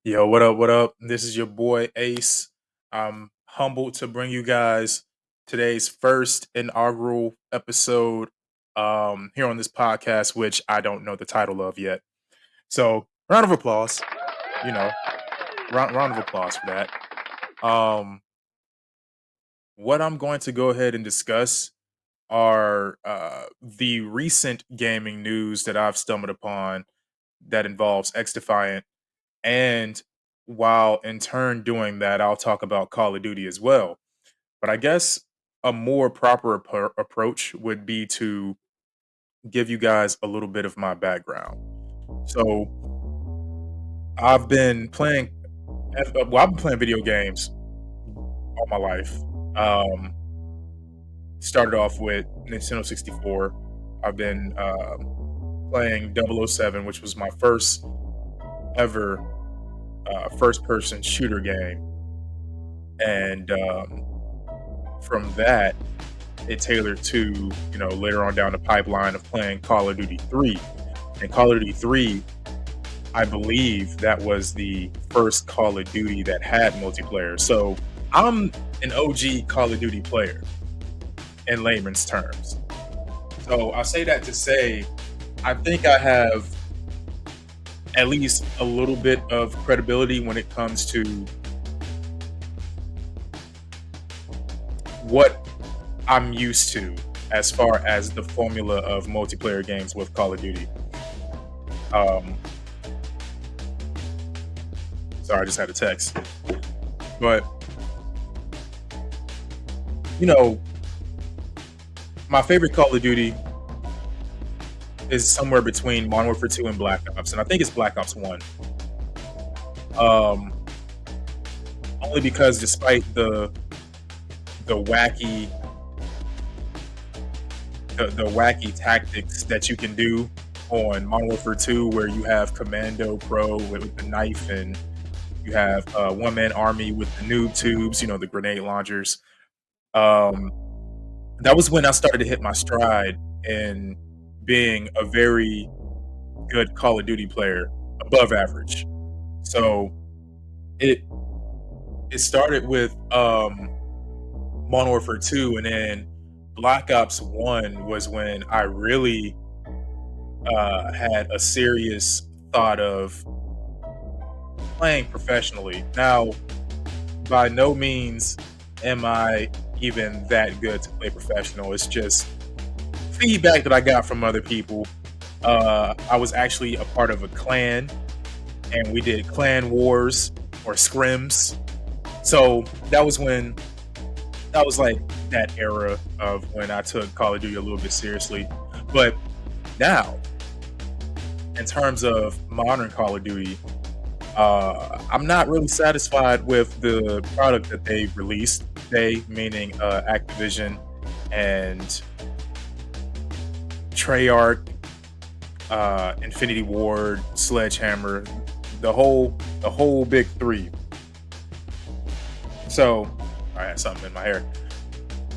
Yo, what up? What up? This is your boy Ace. I'm humbled to bring you guys today's first inaugural episode here on this podcast, which I don't know the title of yet. So, round of applause. You know, round of applause for that. Um, what I'm going to go ahead and discuss are the recent gaming news that I've stumbled upon that involves XDefiant. And while in turn doing that, I'll talk about Call of Duty as well. But I guess a more proper approach would be to give you guys a little bit of my background. So I've been playing, I've been playing video games all my life. Um, Started off with Nintendo 64. I've been playing 007, which was my first ever first person shooter game. And from that, it tailored to, later on down the pipeline of playing Call of Duty 3. And Call of Duty 3, I believe that was the first Call of Duty that had multiplayer. So I'm an OG Call of Duty player in layman's terms. So I say that to say, I think I have at least a little bit of credibility when it comes to what I'm used to as far as the formula of multiplayer games with Call of Duty. Sorry, I just had a text. But, my favorite Call of Duty is somewhere between Modern Warfare 2 and Black Ops, and I think it's Black Ops 1. Only because despite the wacky the wacky tactics that you can do on Modern Warfare 2, where you have Commando Pro with the knife, and you have one man army with the noob tubes, the grenade launchers. That was when I started to hit my stride in being a very good Call of Duty player, above average. So it started with Modern Warfare 2, and then Black Ops 1 was when I really had a serious thought of playing professionally. Now, by no means am I even that good to play professional. It's just feedback that I got from other people. I was actually a part of a clan, and we did clan wars or scrims. So that was like that era of when I took Call of Duty a little bit seriously. But now, in terms of modern Call of Duty, I'm not really satisfied with the product that they've released. They, meaning Activision and Treyarch, Infinity Ward, Sledgehammer, the whole big three. So I had something in my hair.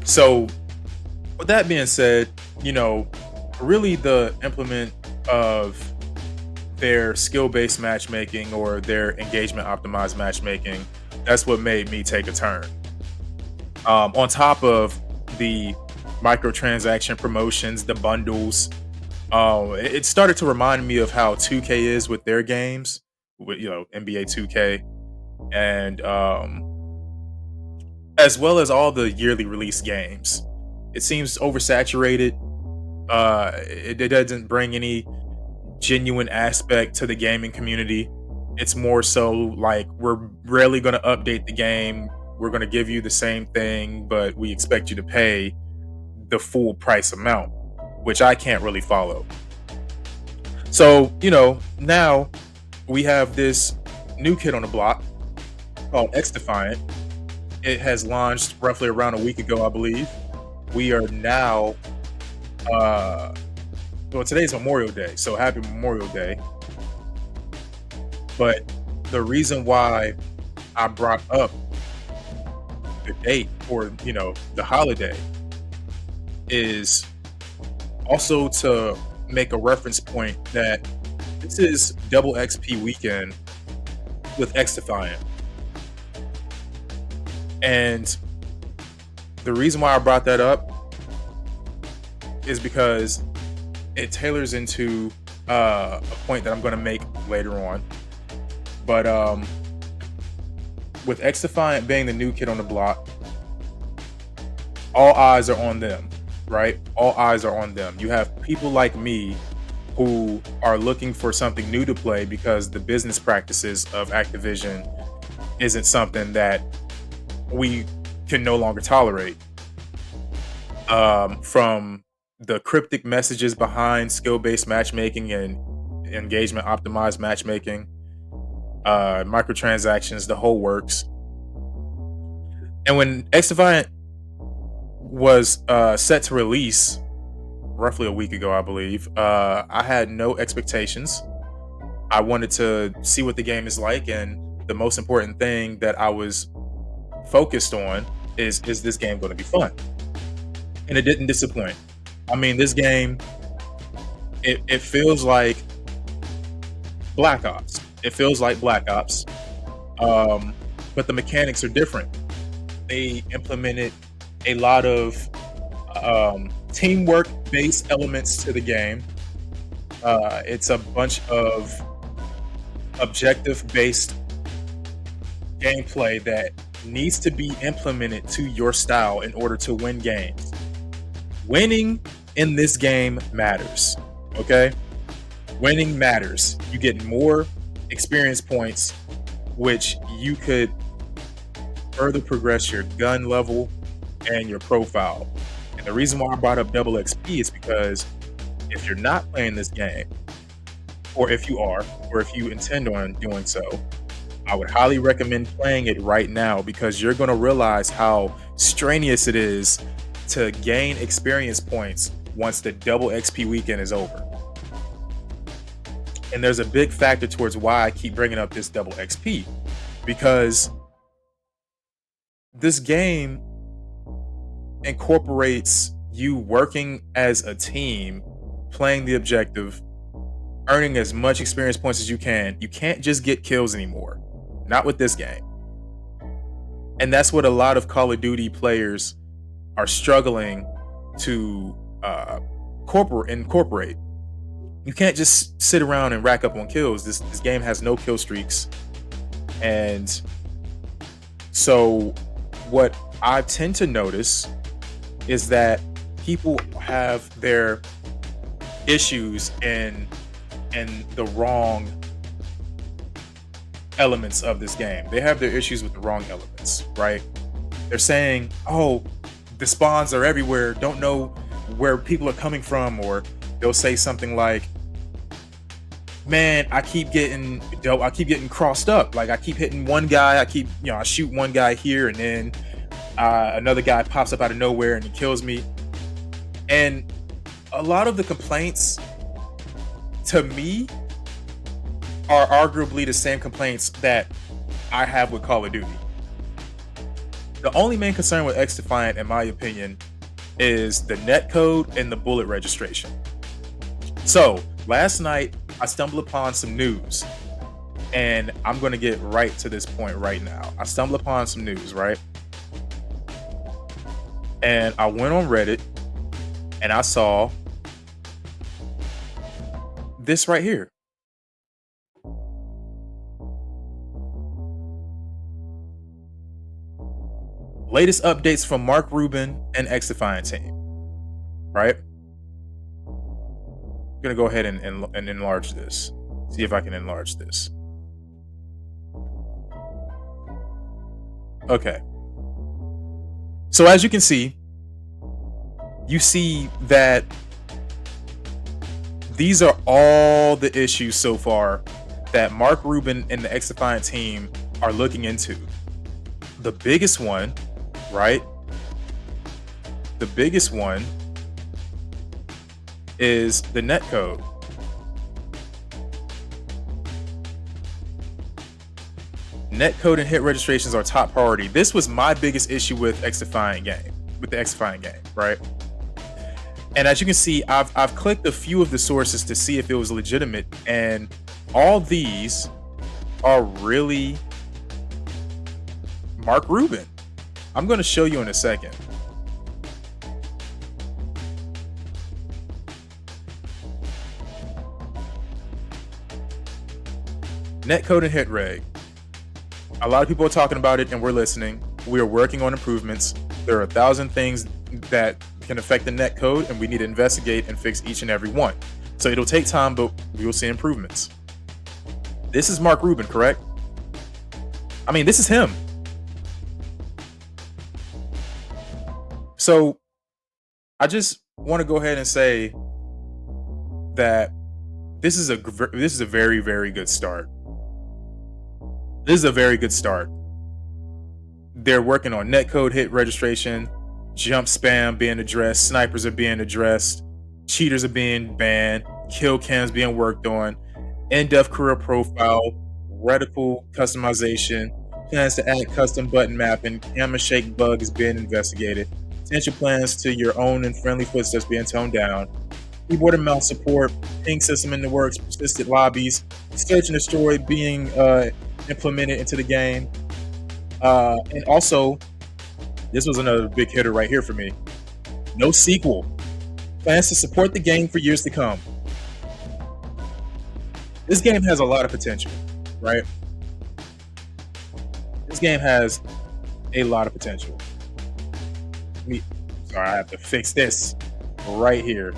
So with that being said, really the implement of their skill-based matchmaking or their engagement optimized matchmaking, that's what made me take a turn. On top of the microtransaction promotions, the bundles, it started to remind me of how 2K is with their games, with NBA 2K, and as well as all the yearly release games. It seems oversaturated. It doesn't bring any genuine aspect to the gaming community. It's more so like, we're rarely going to update the game. We're going to give you the same thing, but we expect you to pay the full price amount, which I can't really follow. So, now we have this new kid on the block called XDefiant. It has launched roughly around a week ago, I believe. We are now, today's Memorial Day, so happy Memorial Day. But the reason why I brought up the date or, the holiday is also to make a reference point that this is double XP weekend with XDEFIANT. And the reason why I brought that up is because it tailors into a point that I'm going to make later on. But with XDEFIANT being the new kid on the block, all eyes are on them, right? All eyes are on them. You have people like me who are looking for something new to play because the business practices of Activision isn't something that we can no longer tolerate. From the cryptic messages behind skill-based matchmaking and engagement optimized matchmaking, microtransactions, the whole works. And when XDefiant was set to release roughly a week ago, I believe, I had no expectations. I wanted to see what the game is like, and the most important thing that I was focused on is this game going to be fun? And it didn't disappoint. I mean, this game, it feels like Black Ops. It feels like Black Ops, but the mechanics are different. They implemented a lot of teamwork-based elements to the game. It's a bunch of objective-based gameplay that needs to be implemented to your style in order to win games. Winning in this game matters, okay? Winning matters. You get more experience points, which you could further progress your gun level and your profile. And the reason why I brought up double XP is because if you're not playing this game, or if you are, or if you intend on doing so, I would highly recommend playing it right now, because you're going to realize how strenuous it is to gain experience points once the double XP weekend is over. And there's a big factor towards why I keep bringing up this double XP, because this game incorporates you working as a team, playing the objective, earning as much experience points as you can. You can't just get kills anymore. Not with this game. And that's what a lot of Call of Duty players are struggling to incorporate. You can't just sit around and rack up on kills. This game has no kill streaks. And so what I tend to notice is that people have their issues in the wrong elements of this game. They have their issues with the wrong elements, right? They're saying, oh, the spawns are everywhere, don't know where people are coming from, or they'll say something like, man, I keep getting crossed up. Like, I keep hitting one guy, I shoot one guy here, and then another guy pops up out of nowhere and he kills me. And a lot of the complaints, to me, are arguably the same complaints that I have with Call of Duty. The only main concern with XDefiant, in my opinion, is the netcode and the bullet registration. So, last night, I stumbled upon some news, and I'm going to get right to this point right now. I stumbled upon some news, right? And I went on Reddit, and I saw this right here. Latest updates from Mark Ruben and XDefiant team, right? I'm gonna go ahead and enlarge this. See if I can enlarge this. Okay. So as you can see, you see that these are all the issues so far that Mark Ruben and the XDefiant team are looking into. The biggest one, right? The biggest one is the netcode. Netcode and hit registrations are top priority. This was my biggest issue with the XDefiant game, right? And as you can see, I've clicked a few of the sources to see if it was legitimate, and all these are really Mark Ruben. I'm going to show you in a second. Netcode and hit reg. A lot of people are talking about it and we're listening. We are working on improvements. There are 1,000 things that can affect the netcode and we need to investigate and fix each and every one. So it'll take time, but we will see improvements. This is Mark Ruben, correct? I mean, this is him. So I just want to go ahead and say that this is a very, very good start. This is a very good start. They're working on netcode hit registration, jump spam being addressed, snipers are being addressed, cheaters are being banned, kill cams being worked on, in-depth career profile, reticle customization, plans to add custom button mapping, camera shake bug is being investigated, potential plans to your own and friendly footsteps being toned down, keyboard and mouse support, ping system in the works, persistent lobbies, search and destroy being implemented into the game. And also, this was another big hitter right here for me. No sequel. Plans to support the game for years to come. This game has a lot of potential, right? This game has a lot of potential. Sorry, I have to fix this right here.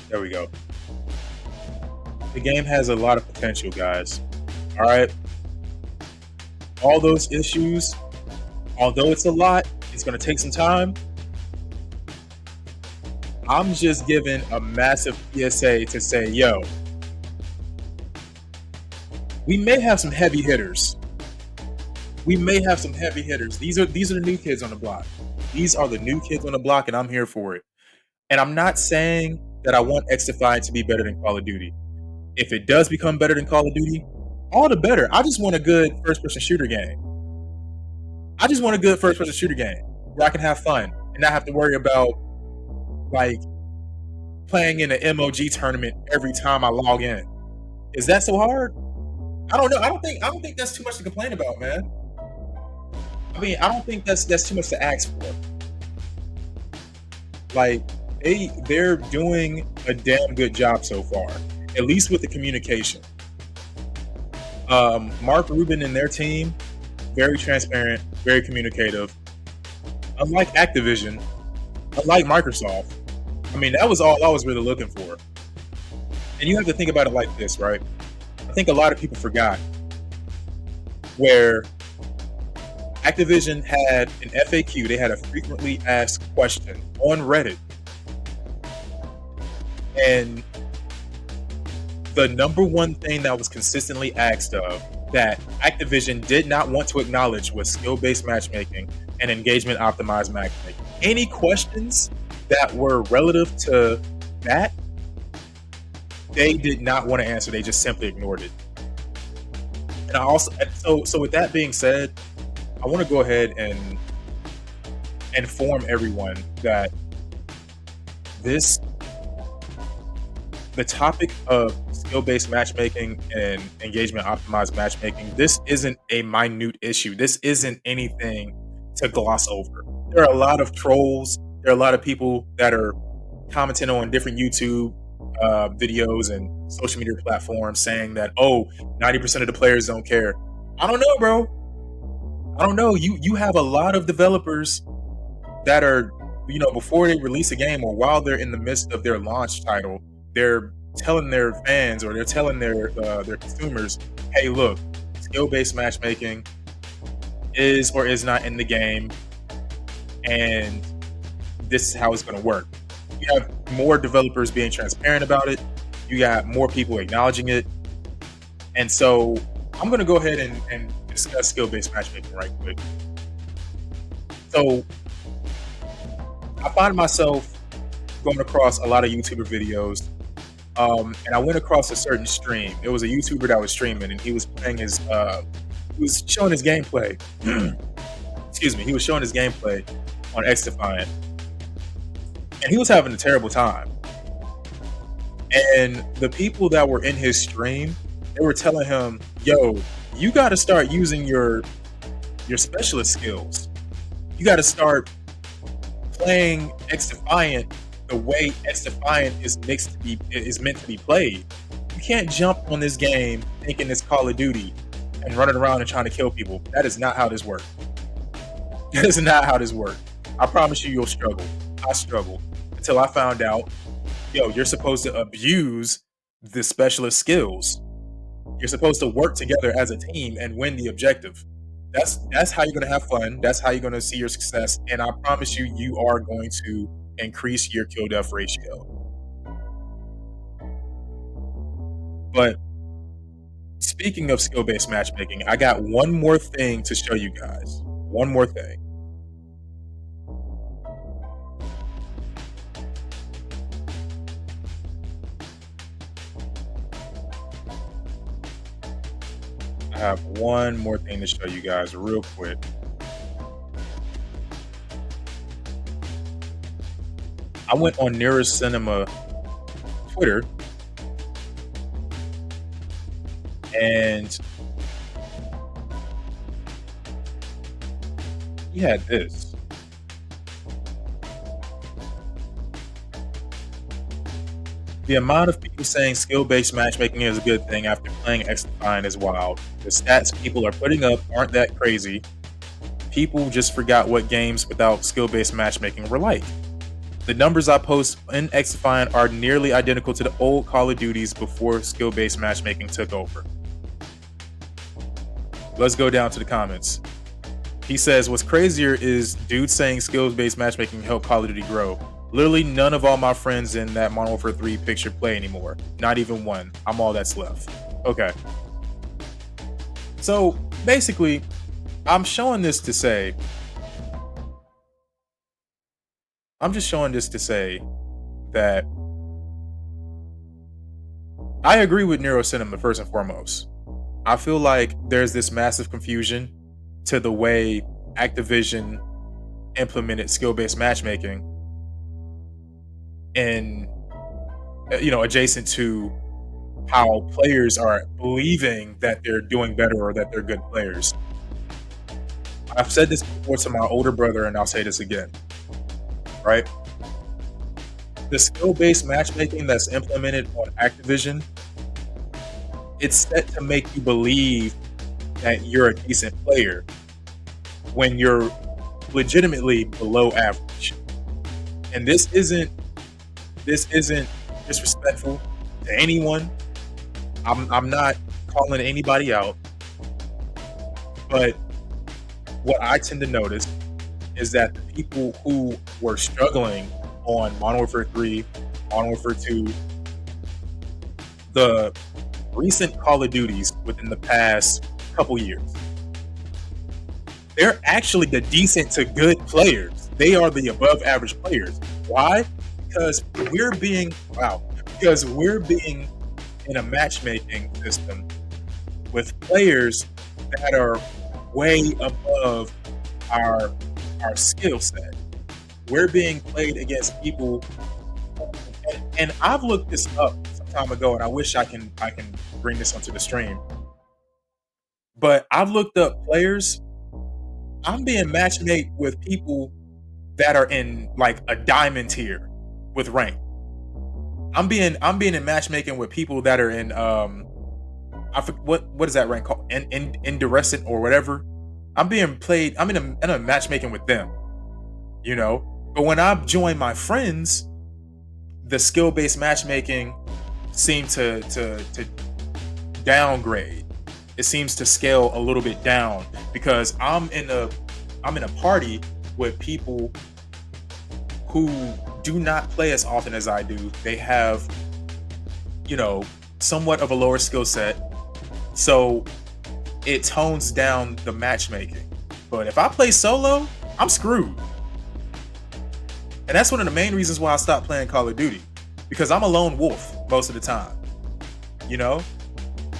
There we go. The game has a lot of potential, guys. All right. All those issues, although it's a lot, it's going to take some time. I'm just giving a massive PSA to say, yo, we may have some heavy hitters. These are the new kids on the block. These are the new kids on the block, and I'm here for it. And I'm not saying that I want XDEFIANT to be better than Call of Duty. If it does become better than Call of Duty, all the better. I just want a good first-person shooter game. Where I can have fun and not have to worry about like playing in an MOG tournament every time I log in. Is that so hard? I don't know. I don't think that's too much to complain about, man. I mean, I don't think that's too much to ask for. Like, they're doing a damn good job so far, at least with the communication. Mark Ruben and their team, very transparent, very communicative. Unlike Activision, unlike Microsoft, I mean, that was all I was really looking for. And you have to think about it like this, right? I think a lot of people forgot where Activision had an FAQ, they had a frequently asked question on Reddit. And the number one thing that was consistently asked of that Activision did not want to acknowledge was skill-based matchmaking and engagement optimized matchmaking. Any questions that were relative to that, they did not want to answer. They just simply ignored it. And I also, so with that being said, I want to go ahead and inform everyone that the topic of skill-based matchmaking and engagement optimized matchmaking, this isn't a minute issue. This isn't anything to gloss over. There are a lot of trolls. There are a lot of people that are commenting on different YouTube videos and social media platforms saying that, 90% of the players don't care. I don't know, bro. I don't know. You have a lot of developers that are, before they release a game or while they're in the midst of their launch title, they're telling their fans or they're telling their consumers, hey, look, skill-based matchmaking is or is not in the game, and this is how it's going to work. You have more developers being transparent about it. You got more people acknowledging it. And so I'm going to go ahead and discuss skill-based matchmaking right quick. So I find myself going across a lot of YouTuber videos, and I went across a certain stream. It was a YouTuber that was streaming, and he was playing his, he was showing his gameplay. Excuse me, he was showing his gameplay on XDEFIANT, and he was having a terrible time. And the people that were in his stream, they were telling him, "Yo, you got to start using your specialist skills. You got to start playing XDEFIANT the way XDEFIANT is meant to be played. You can't jump on this game thinking it's Call of Duty and running around and trying to kill people. That is not how this works. That is not how this works. I promise you, you'll struggle. I struggled until I found out, yo, you're supposed to abuse the specialist skills. You're supposed to work together as a team and win the objective. That's how you're going to have fun. That's how you're going to see your success. And I promise you, you are going to increase your kill death ratio. But speaking of skill-based matchmaking, I got one more thing to show you guys. One more thing. I have one more thing to show you guys real quick. I went on Cinema Twitter, and he had this. The amount of people saying skill-based matchmaking is a good thing after playing XDEFIANT is wild. The stats people are putting up aren't that crazy. People just forgot what games without skill-based matchmaking were like. The numbers I post in XDEFIANT are nearly identical to the old Call of Duties before skill-based matchmaking took over. Let's go down to the comments. He says, what's crazier is dudes saying skills-based matchmaking helped Call of Duty grow. Literally none of all my friends in that Modern Warfare 3 picture play anymore. Not even one. I'm all that's left. Okay. So basically, I'm just showing this to say that I agree with Cinema first and foremost. I feel like there's this massive confusion to the way Activision implemented skill-based matchmaking, and adjacent to how players are believing that they're doing better or that they're good players. I've said this before to my older brother, and I'll say this again. Right? The skill-based matchmaking that's implemented on Activision, it's set to make you believe that you're a decent player when you're legitimately below average. And this isn't disrespectful to anyone. I'm not calling anybody out. But what I tend to notice is that the people who were struggling on Modern Warfare 3, Modern Warfare 2, the recent Call of Duties within the past couple years, they're actually the decent to good players. They are the above average players. Why? Because we're being in a matchmaking system with players that are way above our skill set. We're being played against people, and I've looked this up some time ago, and I wish I can bring this onto the stream. But I've looked up players. I'm being matchmade with people that are in like a diamond tier with rank. I'm being in matchmaking with people that are in what is that rank called? Indecent or whatever. I'm being played. I'm in a matchmaking with them. But when I join my friends, the skill-based matchmaking seemed to downgrade. It seems to scale a little bit down because I'm in a party with people who do not play as often as I do. They have, somewhat of a lower skill set. So it tones down the matchmaking. But if I play solo, I'm screwed. And that's one of the main reasons why I stopped playing Call of Duty. Because I'm a lone wolf most of the time.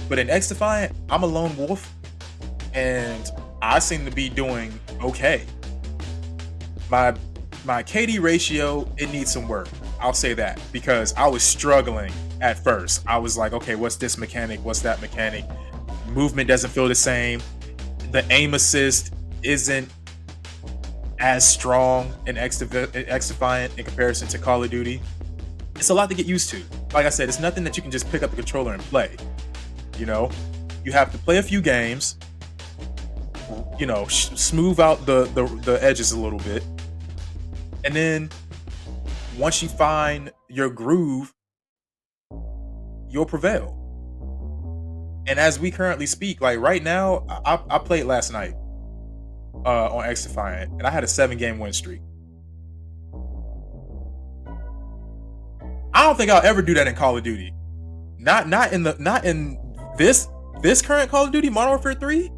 But in XDEFIANT, I'm a lone wolf. And I seem to be doing okay. My KD ratio, it needs some work. I'll say that, because I was struggling at first. I was like, okay, what's this mechanic? What's that mechanic? Movement doesn't feel the same. The aim assist isn't as strong in XDEFIANT in comparison to Call of Duty. It's a lot to get used to. Like I said, it's nothing that you can just pick up the controller and play. You know, you have to play a few games, you know, smooth out the edges a little bit. And then once you find your groove, you'll prevail. And as we currently speak, like right now, I played last night on XDEFIANT, and I had a 7-game win streak. I don't think I'll ever do that in Call of Duty. Not in this current Call of Duty Modern Warfare 3.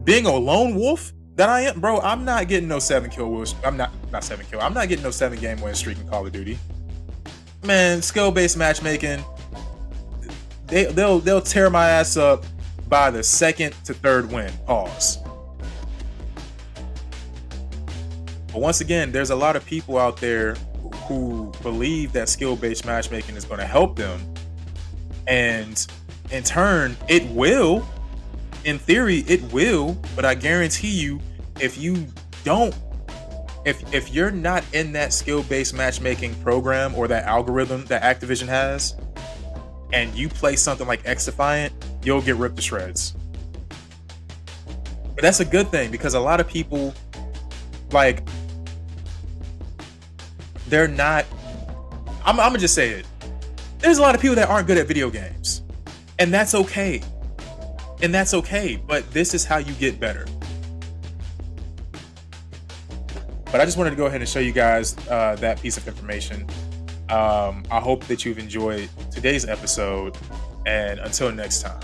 Being a lone wolf that I am, bro, I'm not getting no 7-kill win. I'm not 7-kill. I'm not getting no 7-game win streak in Call of Duty. Man, skill-based matchmaking, they'll tear my ass up by the 2nd to 3rd win. Pause. But once again, there's a lot of people out there who believe that skill-based matchmaking is going to help them, and in turn, it will. In theory, it will, but I guarantee you, if you don't, if you're not in that skill-based matchmaking program or that algorithm that Activision has, and you play something like XDEFIANT, you'll get ripped to shreds. But that's a good thing, because a lot of people, like, they're not, I'm gonna just say it. There's a lot of people that aren't good at video games, and that's okay. And that's okay, but this is how you get better. But I just wanted to go ahead and show you guys that piece of information. I hope that you've enjoyed today's episode, and until next time.